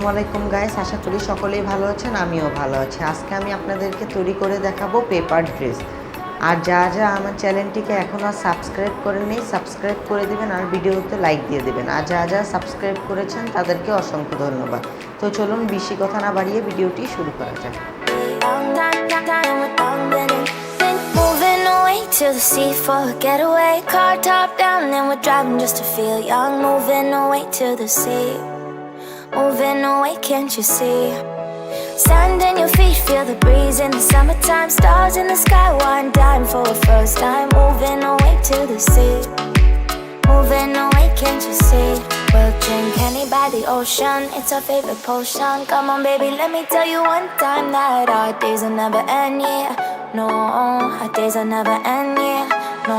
আসসালামু আলাইকুম গাইস, আশা করি সকলেই ভালো আছেন। আমিও ভালো আছি। আজকে আমি আপনাদেরকে তৈরি করে দেখাবো পেপার ড্রেস। আর যা আমার চ্যানেলটিকে এখনও সাবস্ক্রাইব করেননি সাবস্ক্রাইব করে দিবেন আর ভিডিওতে লাইক দিয়ে দিবেন। আর যা সাবস্ক্রাইব করেছেন তাদেরকে অসংখ্য ধন্যবাদ। তো চলুন বেশি কথা না বাড়িয়ে ভিডিওটি শুরু করা যাক। To the sea for a getaway, car top down and we're driving just to feel young. Moving away to the sea, moving away, can't you see? Sand in your feet, feel the breeze in the summertime. Stars in the sky, one dime for a first time. Moving away to the sea, moving away, can't you see? We'll drink honey by the ocean, it's our favorite potion. Come on baby, let me tell you one time that our days will never end, yeah. No, our days will never end, yeah. No.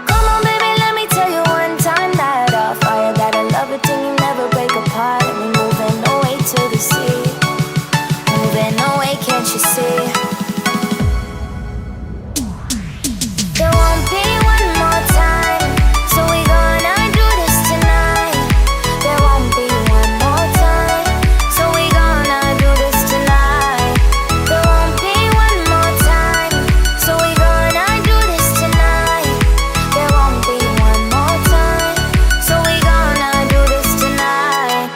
Come on baby, let me tell you one time that our fire, that I love it till you never break apart. And we're moving away to the sea, moving away, can't you see? There won't be one more time, so we're gonna do this tonight. There won't be one more time, so we're gonna do this tonight. There won't be one more time, so we're gonna do this tonight. There won't be one more time, so we're gonna do this tonight.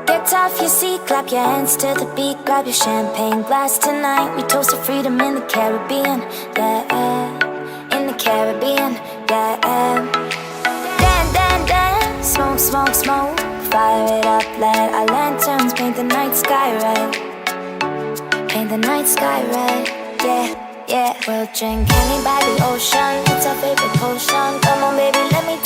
Get off your seat, clap your hands to the beat. Grab your champagne glass tonight. We toast to freedom in the Caribbean, yeah. In the Caribbean, yeah. Dance, dance, dance, smoke, smoke, smoke. Fire it up, let our lanterns paint the night sky red. Paint the night sky red, yeah. We'll drink honey by the ocean, it's our favorite potion. Come on baby, let me